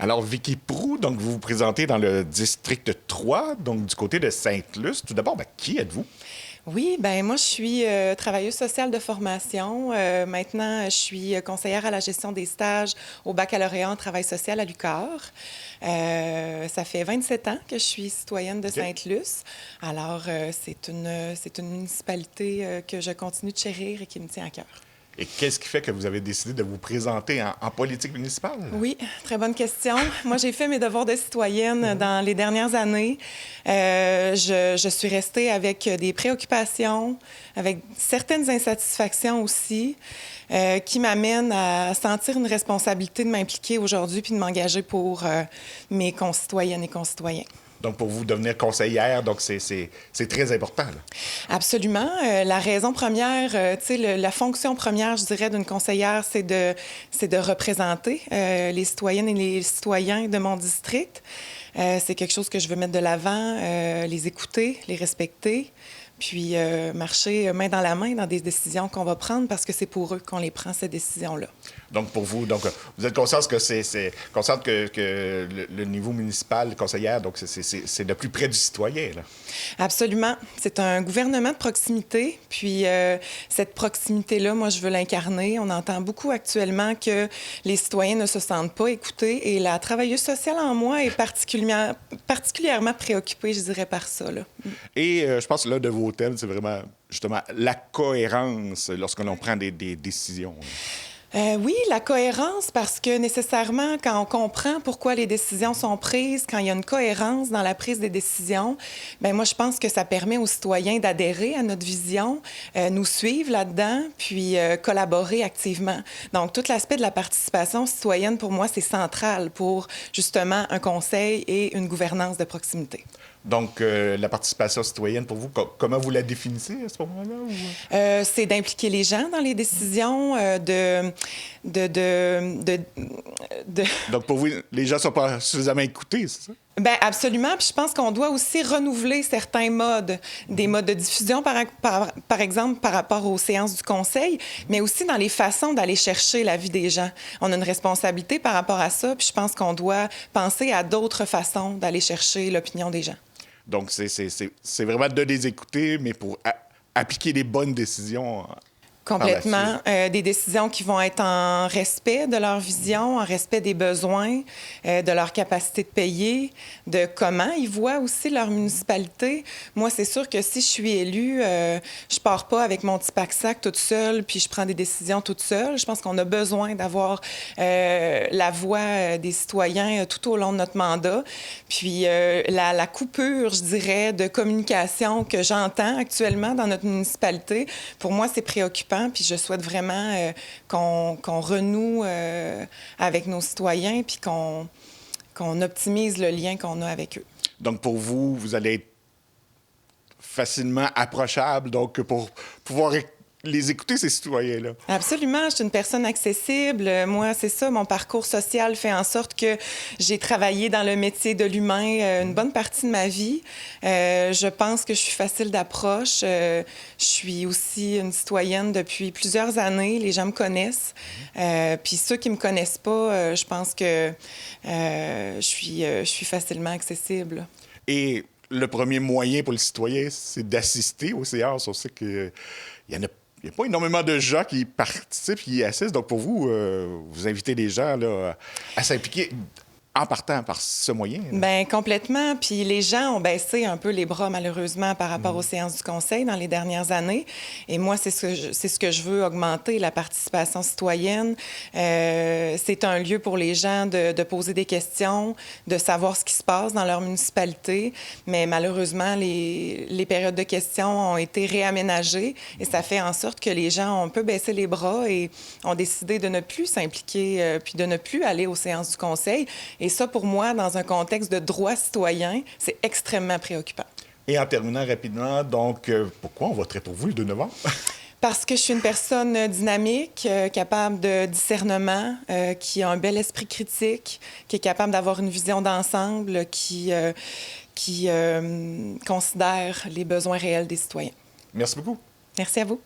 Alors, Vicky Proulx, donc vous vous présentez dans le district 3, donc du côté de Sainte-Luce. Tout d'abord, qui êtes-vous? Oui, ben moi, je suis travailleuse sociale de formation. Maintenant, je suis conseillère à la gestion des stages au baccalauréat en travail social à l'UQAR. Ça fait 27 ans que je suis citoyenne de OK. Sainte-Luce. Alors, c'est une municipalité que je continue de chérir et qui me tient à cœur. Et qu'est-ce qui fait que vous avez décidé de vous présenter en politique municipale? Oui, très bonne question. Moi, j'ai fait mes devoirs de citoyenne dans les dernières années. Je suis restée avec des préoccupations, avec certaines insatisfactions aussi, qui m'amènent à sentir une responsabilité de m'impliquer aujourd'hui puis de m'engager pour mes concitoyennes et concitoyens. Donc, pour vous devenir conseillère, donc c'est très important, là. Absolument. La raison première, la fonction première, je dirais, d'une conseillère, c'est de représenter les citoyennes et les citoyens de mon district. C'est quelque chose que je veux mettre de l'avant, les écouter, les respecter, puis marcher main dans la main dans des décisions qu'on va prendre parce que c'est pour eux qu'on les prend, ces décisions-là. Donc, pour vous, donc, vous êtes consciente que le niveau municipal, conseillère, donc c'est de plus près du citoyen, là. Absolument. C'est un gouvernement de proximité. Puis cette proximité-là, moi, je veux l'incarner. On entend beaucoup actuellement que les citoyens ne se sentent pas écoutés et la travailleuse sociale en moi est particulièrement préoccupée, je dirais, par ça, là. Et je pense que l'un de vos thèmes, c'est vraiment, justement, la cohérence lorsque l'on prend des décisions, là. Oui, la cohérence, parce que nécessairement, quand on comprend pourquoi les décisions sont prises, quand il y a une cohérence dans la prise des décisions, bien, moi, je pense que ça permet aux citoyens d'adhérer à notre vision, nous suivre là-dedans, puis collaborer activement. Donc, tout l'aspect de la participation citoyenne, pour moi, c'est central pour, justement, un conseil et une gouvernance de proximité. Donc, la participation citoyenne, pour vous, comment vous la définissez à ce moment-là? Ou... C'est d'impliquer les gens dans les décisions, Donc, pour vous, les gens ne sont pas suffisamment écoutés, c'est ça? Bien, absolument. Puis je pense qu'on doit aussi renouveler certains modes, des modes de diffusion, par exemple, par rapport aux séances du conseil, mais aussi dans les façons d'aller chercher l'avis des gens. On a une responsabilité par rapport à ça, puis je pense qu'on doit penser à d'autres façons d'aller chercher l'opinion des gens. Donc, c'est vraiment de les écouter, mais pour appliquer les bonnes décisions par la Complètement. suite. Des décisions qui vont être en respect de leur vision, en respect des besoins, de leur capacité de payer, de comment ils voient aussi leur municipalité. Moi, c'est sûr que si je suis élue, je pars pas avec mon petit pack-sac toute seule, puis je prends des décisions toute seule. Je pense qu'on a besoin d'avoir la voix des citoyens tout au long de notre mandat. Puis la coupure, je dirais, de communication que j'entends actuellement dans notre municipalité, pour moi, c'est préoccupant. Puis je souhaite vraiment qu'on renoue avec nos citoyens puis qu'on optimise le lien qu'on a avec eux. Donc, pour vous, vous allez être facilement approchable, donc pour pouvoir les écouter, ces citoyens-là. Absolument, je suis une personne accessible. Moi, c'est ça, mon parcours social fait en sorte que j'ai travaillé dans le métier de l'humain une bonne partie de ma vie. Je pense que je suis facile d'approche. Je suis aussi une citoyenne depuis plusieurs années. Les gens me connaissent. Puis ceux qui me connaissent pas, je pense que je suis facilement accessible. Et le premier moyen pour le citoyen, c'est d'assister aux séances. On sait qu'il y en a. Il n'y a pas énormément de gens qui participent, qui y assistent. Donc, pour vous, vous invitez les gens là, à s'impliquer en partant par ce moyen. Bien, complètement. Puis les gens ont baissé un peu les bras, malheureusement, par rapport aux séances du conseil dans les dernières années. Et moi, c'est ce que je veux augmenter, la participation citoyenne. C'est un lieu pour les gens de poser des questions, de savoir ce qui se passe dans leur municipalité. Mais malheureusement, les périodes de questions ont été réaménagées et ça fait en sorte que les gens ont un peu baissé les bras et ont décidé de ne plus s'impliquer puis de ne plus aller aux séances du conseil. Et ça, pour moi, dans un contexte de droit citoyen, c'est extrêmement préoccupant. Et en terminant rapidement, donc, pourquoi on voterait pour vous le 2 novembre? Parce que je suis une personne dynamique, capable de discernement, qui a un bel esprit critique, qui est capable d'avoir une vision d'ensemble, qui considère les besoins réels des citoyens. Merci beaucoup. Merci à vous.